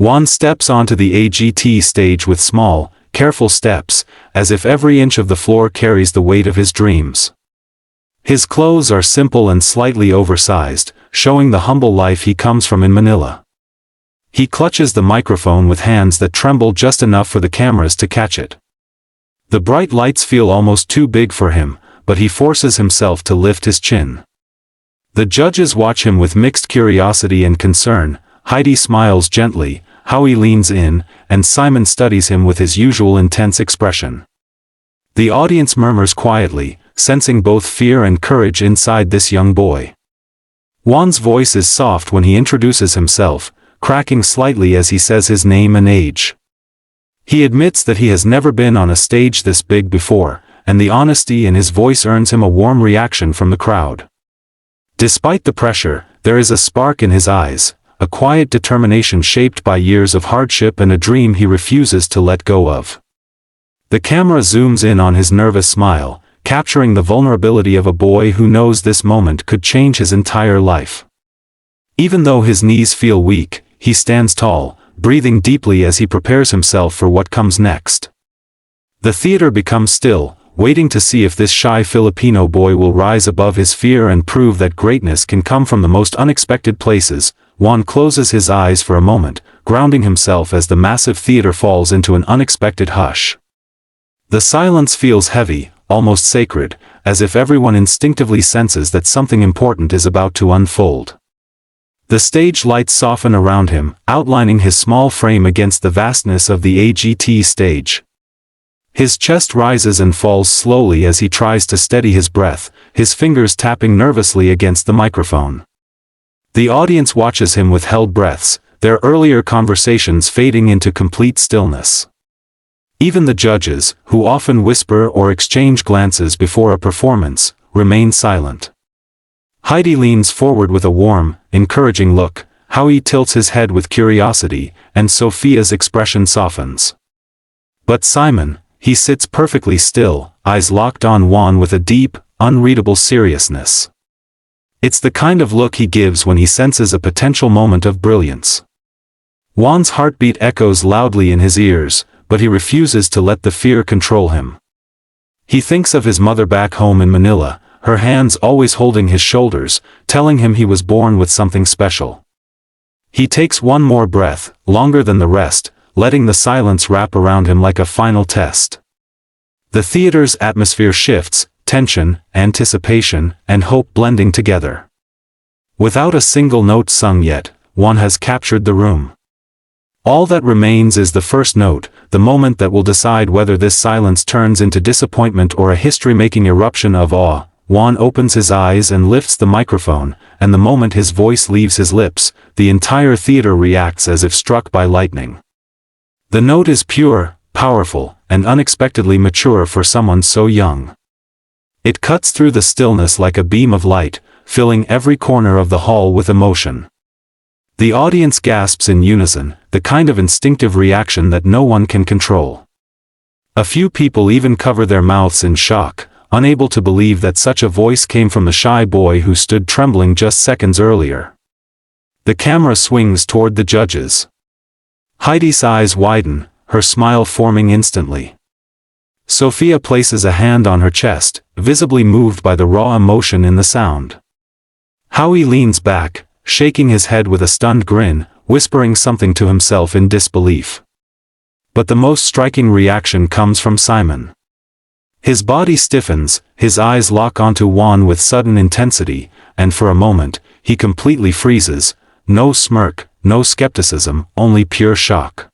Juan steps onto the AGT stage with small, careful steps, as if every inch of the floor carries the weight of his dreams. His clothes are simple and slightly oversized, showing the humble life he comes from in Manila. He clutches the microphone with hands that tremble just enough for the cameras to catch it. The bright lights feel almost too big for him, but he forces himself to lift his chin. The judges watch him with mixed curiosity and concern. Heidi smiles gently, Howie leans in, and Simon studies him with his usual intense expression. The audience murmurs quietly, sensing both fear and courage inside this young boy. Juan's voice is soft when he introduces himself, cracking slightly as he says his name and age. He admits that he has never been on a stage this big before, and the honesty in his voice earns him a warm reaction from the crowd. Despite the pressure, there is a spark in his eyes, a quiet determination shaped by years of hardship and a dream he refuses to let go of. The camera zooms in on his nervous smile, capturing the vulnerability of a boy who knows this moment could change his entire life. Even though his knees feel weak, he stands tall, breathing deeply as he prepares himself for what comes next. The theater becomes still, waiting to see if this shy Filipino boy will rise above his fear and prove that greatness can come from the most unexpected places. Juan closes his eyes for a moment, grounding himself as the massive theater falls into an unexpected hush. The silence feels heavy, almost sacred, as if everyone instinctively senses that something important is about to unfold. The stage lights soften around him, outlining his small frame against the vastness of the AGT stage. His chest rises and falls slowly as he tries to steady his breath, his fingers tapping nervously against the microphone. The audience watches him with held breaths, their earlier conversations fading into complete stillness. Even the judges, who often whisper or exchange glances before a performance, remain silent. Heidi leans forward with a warm, encouraging look, Howie tilts his head with curiosity, and Sophia's expression softens. But Simon, he sits perfectly still, eyes locked on Juan with a deep, unreadable seriousness. It's the kind of look he gives when he senses a potential moment of brilliance. Juan's heartbeat echoes loudly in his ears, but he refuses to let the fear control him. He thinks of his mother back home in Manila, her hands always holding his shoulders, telling him he was born with something special. He takes one more breath, longer than the rest, letting the silence wrap around him like a final test. The theater's atmosphere shifts, tension, anticipation, and hope blending together. Without a single note sung yet, Juan has captured the room. All that remains is the first note, the moment that will decide whether this silence turns into disappointment or a history-making eruption of awe. Juan opens his eyes and lifts the microphone, and the moment his voice leaves his lips, the entire theater reacts as if struck by lightning. The note is pure, powerful, and unexpectedly mature for someone so young. It cuts through the stillness like a beam of light, filling every corner of the hall with emotion. The audience gasps in unison, the kind of instinctive reaction that no one can control. A few people even cover their mouths in shock, unable to believe that such a voice came from the shy boy who stood trembling just seconds earlier. The camera swings toward the judges. Heidi's eyes widen, her smile forming instantly. Sophia places a hand on her chest, visibly moved by the raw emotion in the sound. Howie leans back, shaking his head with a stunned grin, whispering something to himself in disbelief. But the most striking reaction comes from Simon. His body stiffens, his eyes lock onto Juan with sudden intensity, and for a moment, he completely freezes, no smirk, no skepticism, only pure shock.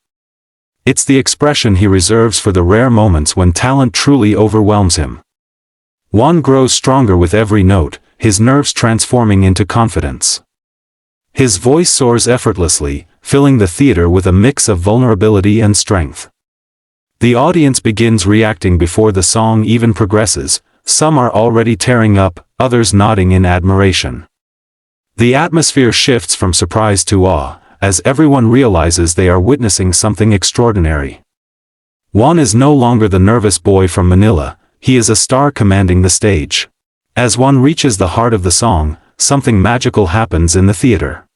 It's the expression he reserves for the rare moments when talent truly overwhelms him. Juan grows stronger with every note, his nerves transforming into confidence. His voice soars effortlessly, filling the theater with a mix of vulnerability and strength. The audience begins reacting before the song even progresses, some are already tearing up, others nodding in admiration. The atmosphere shifts from surprise to awe, as everyone realizes they are witnessing something extraordinary. Juan is no longer the nervous boy from Manila, he is a star commanding the stage. As Juan reaches the heart of the song, something magical happens in the theater.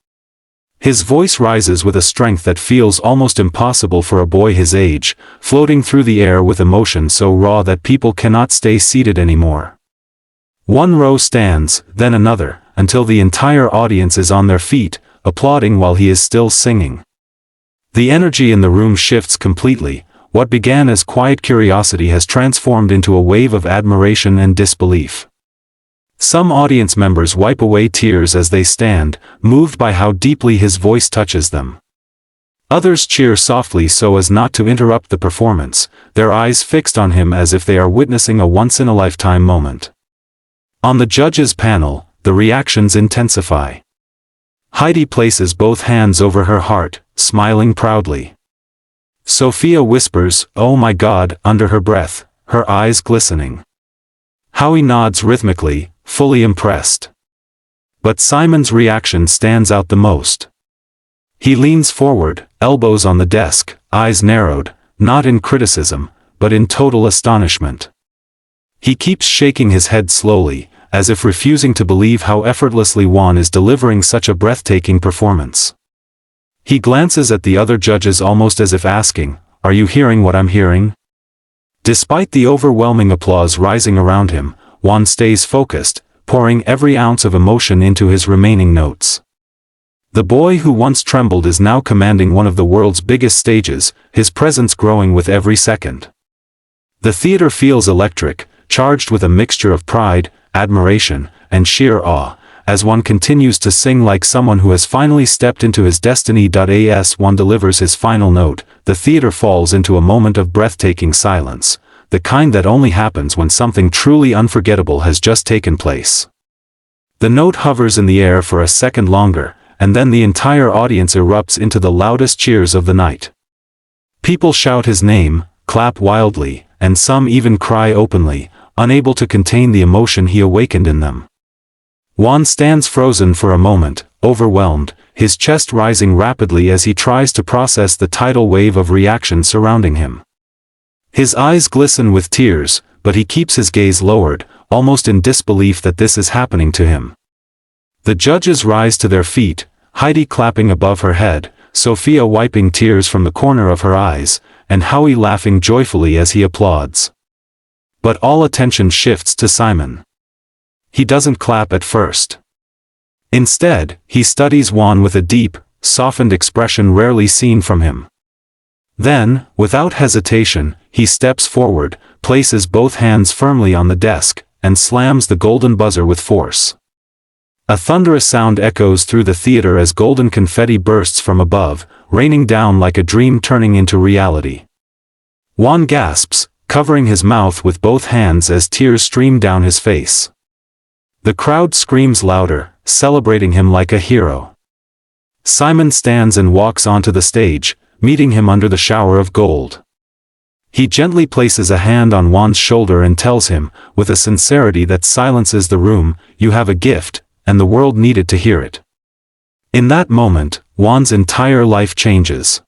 His voice rises with a strength that feels almost impossible for a boy his age, floating through the air with emotion so raw that people cannot stay seated anymore. One row stands, then another, until the entire audience is on their feet, applauding while he is still singing. The energy in the room shifts completely. What began as quiet curiosity has transformed into a wave of admiration and disbelief. Some audience members wipe away tears as they stand, moved by how deeply his voice touches them. Others cheer softly so as not to interrupt the performance, their eyes fixed on him as if they are witnessing a once-in-a-lifetime moment. On the judges' panel, the reactions intensify. Heidi places both hands over her heart, smiling proudly. Sophia whispers, "Oh my God," under her breath, her eyes glistening. Howie nods rhythmically, fully impressed. But Simon's reaction stands out the most. He leans forward, elbows on the desk, eyes narrowed, not in criticism, but in total astonishment. He keeps shaking his head slowly, as if refusing to believe how effortlessly Juan is delivering such a breathtaking performance. He glances at the other judges almost as if asking, "Are you hearing what I'm hearing?" Despite the overwhelming applause rising around him, Juan stays focused, pouring every ounce of emotion into his remaining notes. The boy who once trembled is now commanding one of the world's biggest stages, his presence growing with every second. The theater feels electric, charged with a mixture of pride, admiration, and sheer awe, as Juan continues to sing like someone who has finally stepped into his destiny. As Juan delivers his final note, the theater falls into a moment of breathtaking silence, the kind that only happens when something truly unforgettable has just taken place. The note hovers in the air for a second longer, and then the entire audience erupts into the loudest cheers of the night. People shout his name, clap wildly, and some even cry openly, unable to contain the emotion he awakened in them. Juan stands frozen for a moment, overwhelmed, his chest rising rapidly as he tries to process the tidal wave of reaction surrounding him. His eyes glisten with tears, but he keeps his gaze lowered, almost in disbelief that this is happening to him. The judges rise to their feet, Heidi clapping above her head, Sophia wiping tears from the corner of her eyes, and Howie laughing joyfully as he applauds. But all attention shifts to Simon. He doesn't clap at first. Instead, he studies Juan with a deep, softened expression rarely seen from him. Then, without hesitation, he steps forward, places both hands firmly on the desk, and slams the golden buzzer with force. A thunderous sound echoes through the theater as golden confetti bursts from above, raining down like a dream turning into reality. Juan gasps, covering his mouth with both hands as tears stream down his face. The crowd screams louder, celebrating him like a hero. Simon stands and walks onto the stage, meeting him under the shower of gold. He gently places a hand on Juan's shoulder and tells him, with a sincerity that silences the room, "You have a gift, and the world needed to hear it." In that moment, Juan's entire life changes.